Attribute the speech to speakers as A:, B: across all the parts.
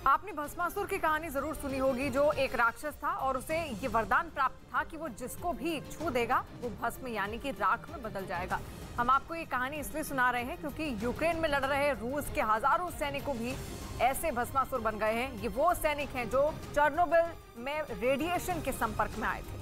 A: आपने भस्मासुर की कहानी जरूर सुनी होगी, जो एक राक्षस था और उसे ये वरदान प्राप्त था कि वो जिसको भी छू देगा वो भस्म यानी कि राख में बदल जाएगा। हम आपको ये कहानी इसलिए सुना रहे हैं क्योंकि यूक्रेन में लड़ रहे रूस के हजारों सैनिकों भी ऐसे भस्मासुर बन गए हैं। ये वो सैनिक हैं जो चेर्नोबिल में रेडिएशन के संपर्क में आए थे।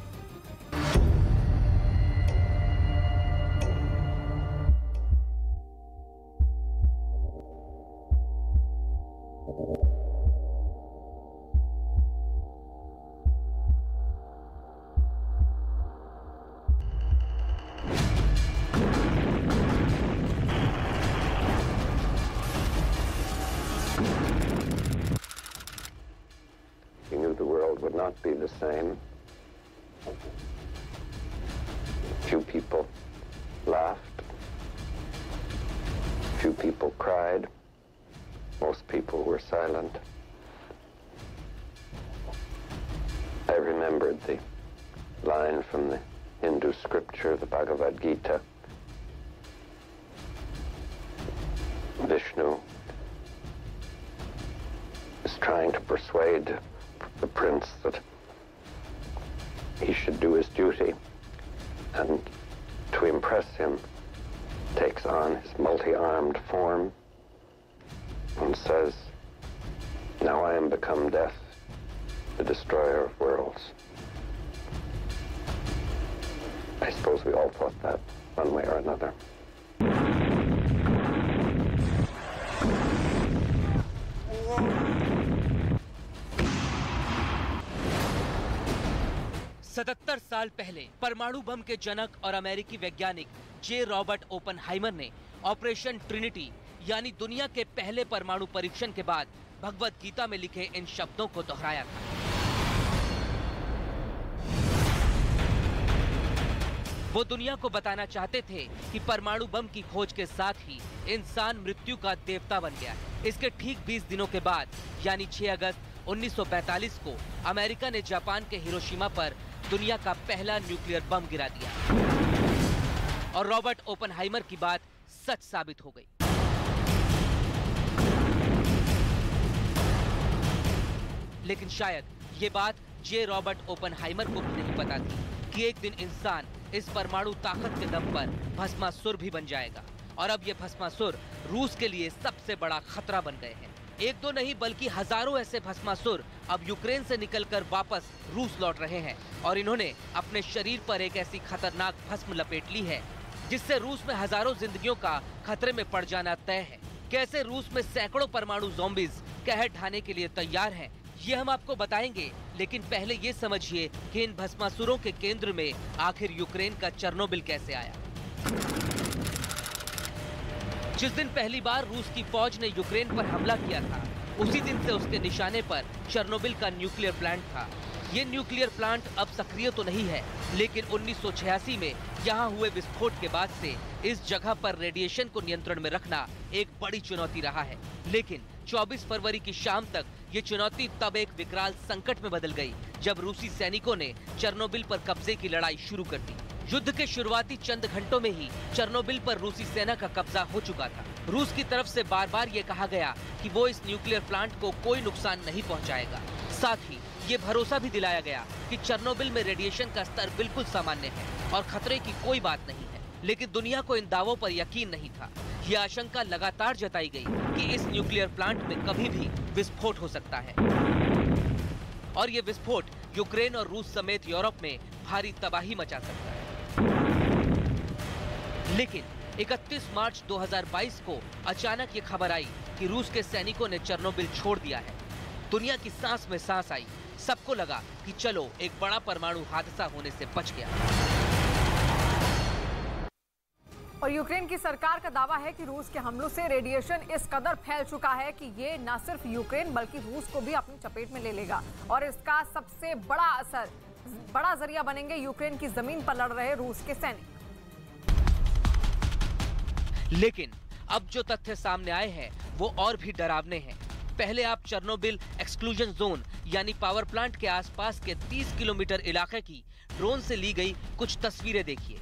B: He knew the world would not be the same. Few people laughed. Few people cried. Most people were silent. I remembered the line from the Hindu scripture, the Bhagavad Gita. Vishnu is trying to persuade the prince that he should do his duty, and to impress him takes on his multi-armed form and says, "Now I am become death, the destroyer of worlds." I suppose we all thought that one way or another.
C: सतहत्तर साल पहले परमाणु बम के जनक और अमेरिकी वैज्ञानिक जे Robert Oppenheimer ने operation Trinity यानी दुनिया के पहले परमाणु परीक्षण के बाद भगवद गीता में लिखे इन शब्दों को दोहराया था। वो दुनिया को बताना चाहते थे कि परमाणु बम की खोज के साथ ही इंसान मृत्यु का देवता बन गया है। इसके ठीक 20 दिनों के बाद यानी 6 अगस्त 1945 को अमेरिका ने जापान के हिरोशिमा पर दुनिया का पहला न्यूक्लियर बम गिरा दिया और रॉबर्ट ओपनहाइमर की बात सच साबित हो गई। लेकिन शायद ये बात जे रॉबर्ट ओपनहाइमर को भी नहीं पता थी कि एक दिन इंसान इस परमाणु ताकत के दम पर भस्मासुर भी बन जाएगा। और अब ये भस्मासुर रूस के लिए सबसे बड़ा खतरा बन गए हैं। एक दो नहीं बल्कि हजारों ऐसे भस्मासुर अब यूक्रेन से निकलकर वापस रूस लौट रहे हैं और इन्होंने अपने शरीर पर एक ऐसी खतरनाक भस्म लपेट ली है जिससे रूस में हजारों जिंदगियों का खतरे में पड़ जाना तय है। कैसे रूस में सैकड़ों परमाणु ज़ॉम्बीज कहर ढाने के लिए तैयार हैं, ये हम आपको बताएंगे। लेकिन पहले ये समझिए कि इन भस्मासुरों के केंद्र में आखिर यूक्रेन का चेर्नोबिल कैसे आया। जिस दिन पहली बार रूस की फौज ने यूक्रेन पर हमला किया था, उसी दिन से उसके निशाने पर चेर्नोबिल का न्यूक्लियर प्लांट था। ये न्यूक्लियर प्लांट अब सक्रिय तो नहीं है, लेकिन 1986 में यहाँ हुए विस्फोट के बाद से इस जगह पर रेडिएशन को नियंत्रण में रखना एक बड़ी चुनौती रहा है। लेकिन 24 फरवरी की शाम तक ये चुनौती तब एक विकराल संकट में बदल गई जब रूसी सैनिकों ने चेर्नोबिल पर कब्जे की लड़ाई शुरू कर दी। युद्ध के शुरुआती चंद घंटों में ही चेर्नोबिल पर रूसी सेना का कब्जा हो चुका था। रूस की तरफ से बार बार ये कहा गया कि वो इस न्यूक्लियर प्लांट को कोई नुकसान नहीं पहुंचाएगा। साथ ही ये भरोसा भी दिलाया गया कि चेर्नोबिल में रेडिएशन का स्तर बिल्कुल सामान्य है और खतरे की कोई बात नहीं है। लेकिन दुनिया को इन दावों पर यकीन नहीं था। ये आशंका लगातार जताई गई कि इस न्यूक्लियर प्लांट में कभी भी विस्फोट हो सकता है और ये विस्फोट यूक्रेन और रूस समेत यूरोप में भारी तबाही मचा सकता है। लेकिन 31 मार्च 2022 को अचानक ये खबर आई कि रूस के सैनिकों ने चेर्नोबिल छोड़ दिया है। दुनिया की सांस में सांस आई। सबको लगा कि चलो एक बड़ा परमाणु हादसा होने से बच गया।
A: और यूक्रेन की सरकार का दावा है कि रूस के हमलों से रेडिएशन इस कदर फैल चुका है कि ये न सिर्फ यूक्रेन बल्कि रूस को भी अपनी चपेट में ले लेगा और इसका सबसे बड़ा जरिया बनेंगे यूक्रेन की जमीन पर लड़ रहे रूस के सैनिक।
C: लेकिन अब जो तथ्य सामने आए हैं वो और भी डरावने हैं। पहले आप चेर्नोबिल एक्सक्लूजन जोन यानी पावर प्लांट के आसपास के 30 किलोमीटर इलाके की ड्रोन से ली गई कुछ तस्वीरें देखिए।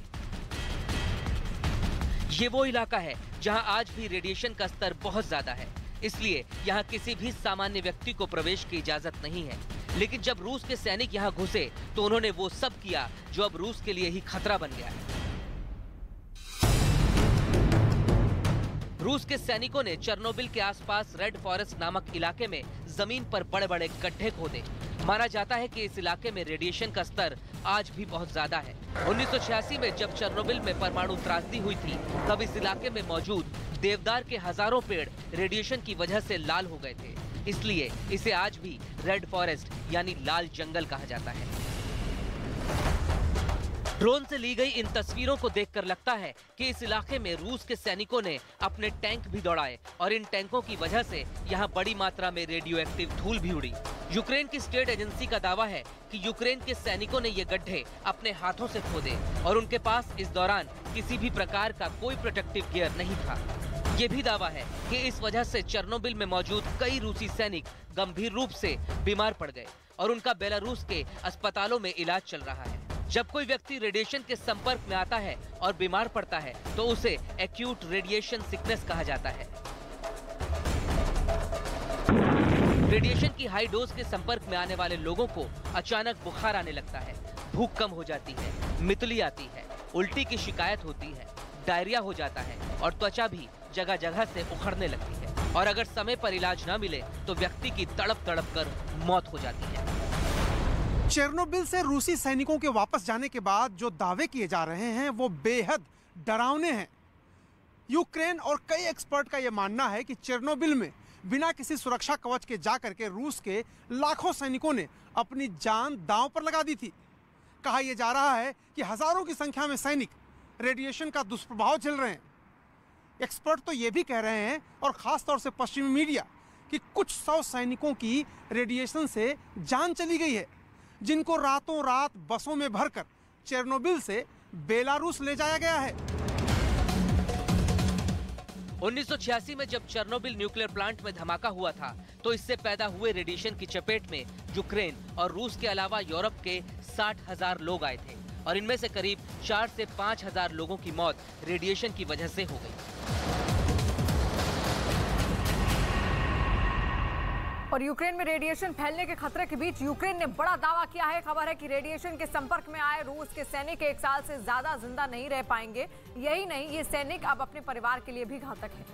C: ये वो इलाका है जहां आज भी रेडिएशन का स्तर बहुत ज्यादा है। इसलिए यहाँ किसी भी सामान्य व्यक्ति को प्रवेश की इजाजत नहीं है। लेकिन जब रूस के सैनिक यहाँ घुसे तो उन्होंने वो सब किया जो अब रूस के लिए ही खतरा बन गया है। रूस के सैनिकों ने चेर्नोबिल के आसपास रेड फॉरेस्ट नामक इलाके में जमीन पर बड़े-बड़े गड्ढे खोदे। माना जाता है कि इस इलाके में रेडिएशन का स्तर आज भी बहुत ज्यादा है। 1986 में जब चेर्नोबिल में परमाणु त्रासदी हुई थी, तब इस इलाके में मौजूद देवदार के हजारों पेड़ रेडिएशन की वजह से लाल हो गए थे। इसलिए इसे आज भी रेड फॉरेस्ट यानी लाल जंगल कहा जाता है। ड्रोन से ली गई इन तस्वीरों को देखकर लगता है कि इस इलाके में रूस के सैनिकों ने अपने टैंक भी दौड़ाए और इन टैंकों की वजह से यहाँ बड़ी मात्रा में रेडियो एक्टिव धूल भी उड़ी। यूक्रेन की स्टेट एजेंसी का दावा है कि यूक्रेन के सैनिकों ने ये गड्ढे अपने हाथों से खोदे और उनके पास इस दौरान किसी भी प्रकार का कोई प्रोटेक्टिव गियर नहीं था। ये भी दावा है कि इस वजह से चेर्नोबिल में मौजूद कई रूसी सैनिक गंभीर रूप से बीमार पड़ गए और उनका बेलारूस के अस्पतालों में इलाज चल रहा है। जब कोई व्यक्ति रेडिएशन के संपर्क में आता है और बीमार पड़ता है तो उसे एक्यूट रेडिएशन सिकनेस कहा जाता है। रेडिएशन की हाई डोज के संपर्क में आने वाले लोगों को अचानक बुखार आने लगता है, भूख कम हो जाती है, मितली आती है, उल्टी की शिकायत होती है, डायरिया हो जाता है और त्वचा भी जगह जगह से उखड़ने लगती है और अगर समय पर इलाज न मिले तो व्यक्ति की तड़प तड़प कर मौत हो जाती है।
D: चेर्नोबिल से रूसी सैनिकों के वापस जाने के बाद जो दावे किए जा रहे हैं वो बेहद डरावने हैं। यूक्रेन और कई एक्सपर्ट का यह मानना है कि चेर्नोबिल में बिना किसी सुरक्षा कवच के जा करके रूस के लाखों सैनिकों ने अपनी जान दांव पर लगा दी थी। कहा यह जा रहा है कि हजारों की संख्या में सैनिक रेडिएशन का दुष्प्रभाव झेल रहे हैं। एक्सपर्ट तो ये भी कह रहे हैं और खासतौर से पश्चिमी मीडिया कि कुछ 100 सैनिकों की रेडिएशन से जान चली गई है, जिनको रातों रात बसों में भरकर चेर्नोबिल से बेलारूस ले जाया गया है।
C: 1986 में जब चेर्नोबिल न्यूक्लियर प्लांट में धमाका हुआ था तो इससे पैदा हुए रेडिएशन की चपेट में यूक्रेन और रूस के अलावा यूरोप के 60,000 लोग आए थे और इनमें से करीब 4 से 5,000 लोगों की मौत रेडिएशन की वजह से हो गई।
A: और यूक्रेन में रेडिएशन फैलने के खतरे के बीच यूक्रेन ने बड़ा दावा किया है। खबर है कि रेडिएशन के संपर्क में आए रूस के सैनिक 1 साल से ज्यादा जिंदा नहीं रह पाएंगे। यही नहीं, ये सैनिक अब अपने परिवार के लिए भी घातक है।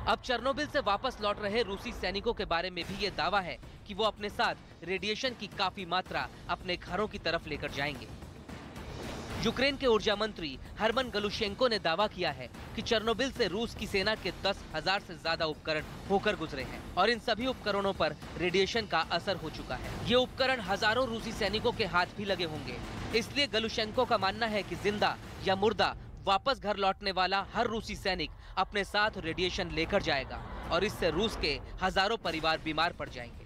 C: अब चेर्नोबिल से वापस लौट रहे रूसी सैनिकों के बारे में भी ये दावा है कि वो अपने साथ रेडिएशन की काफी मात्रा अपने घरों की तरफ लेकर जाएंगे। यूक्रेन के ऊर्जा मंत्री हरमन गलुशेंको ने दावा किया है कि चेर्नोबिल से रूस की सेना के 10,000 से ज्यादा उपकरण होकर गुजरे हैं और इन सभी उपकरणों पर रेडिएशन का असर हो चुका है। ये उपकरण हजारों रूसी सैनिकों के हाथ भी लगे होंगे। इसलिए गलुशेंको का मानना है कि जिंदा या मुर्दा वापस घर लौटने वाला हर रूसी सैनिक अपने साथ रेडिएशन लेकर जाएगा और इससे रूस के हजारों परिवार बीमार पड़ जाएंगे।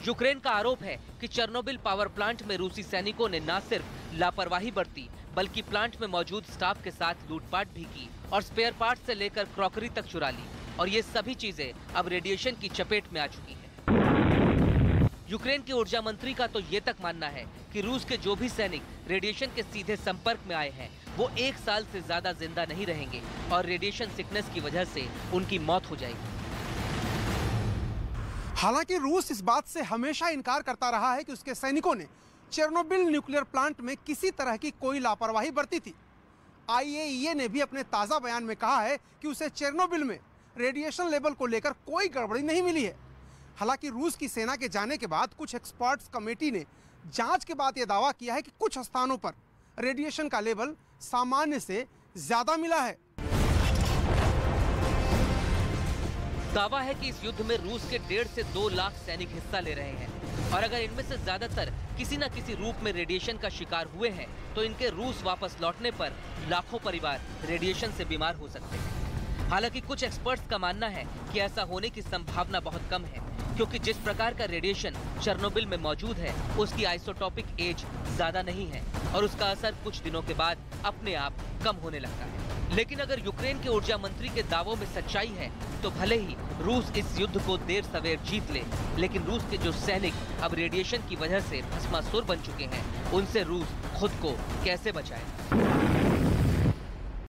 C: यूक्रेन का आरोप है कि चेर्नोबिल पावर प्लांट में रूसी सैनिकों ने न सिर्फ लापरवाही बरती बल्कि प्लांट में मौजूद स्टाफ के साथ लूटपाट भी की और स्पेयर पार्ट से लेकर क्रॉकरी तक चुरा ली और ये सभी चीजें अब रेडिएशन की चपेट में आ चुकी है। यूक्रेन के ऊर्जा मंत्री का तो ये तक मानना है कि रूस के जो भी सैनिक रेडिएशन के सीधे संपर्क में आए हैं वो 1 साल से ज्यादा जिंदा नहीं रहेंगे और रेडिएशन सिकनेस की वजह से उनकी मौत हो जाएगी।
D: हालांकि रूस इस बात से हमेशा इनकार करता रहा है कि उसके सैनिकों ने चेर्नोबिल न्यूक्लियर प्लांट में किसी तरह की कोई लापरवाही बरती थी। IAEA ने भी अपने ताज़ा बयान में कहा है कि उसे चेर्नोबिल में रेडिएशन लेवल को लेकर कोई गड़बड़ी नहीं मिली है। हालांकि रूस की सेना के जाने के बाद कुछ एक्सपर्ट्स कमेटी ने जांच के बाद यह दावा किया है कि कुछ स्थानों पर रेडिएशन का लेवल सामान्य से ज्यादा मिला है।
C: दावा है कि इस युद्ध में रूस के 1.5 से 2 लाख सैनिक हिस्सा ले रहे हैं और अगर इनमें से ज्यादातर किसी न किसी रूप में रेडिएशन का शिकार हुए हैं तो इनके रूस वापस लौटने पर लाखों परिवार रेडिएशन से बीमार हो सकते हैं। हालांकि कुछ एक्सपर्ट्स का मानना है कि ऐसा होने की संभावना बहुत कम है क्योंकि जिस प्रकार का रेडिएशन चेर्नोबिल में मौजूद है उसकी आइसोटॉपिक एज ज्यादा नहीं है और उसका असर कुछ दिनों के बाद अपने आप कम होने लगता है। लेकिन अगर यूक्रेन के ऊर्जा मंत्री के दावों में सच्चाई है तो भले ही रूस इस युद्ध को देर सवेर जीत ले, लेकिन रूस के जो सैनिक अब रेडिएशन की वजह से भस्मासुर बन चुके हैं उनसे रूस खुद को कैसे बचाए।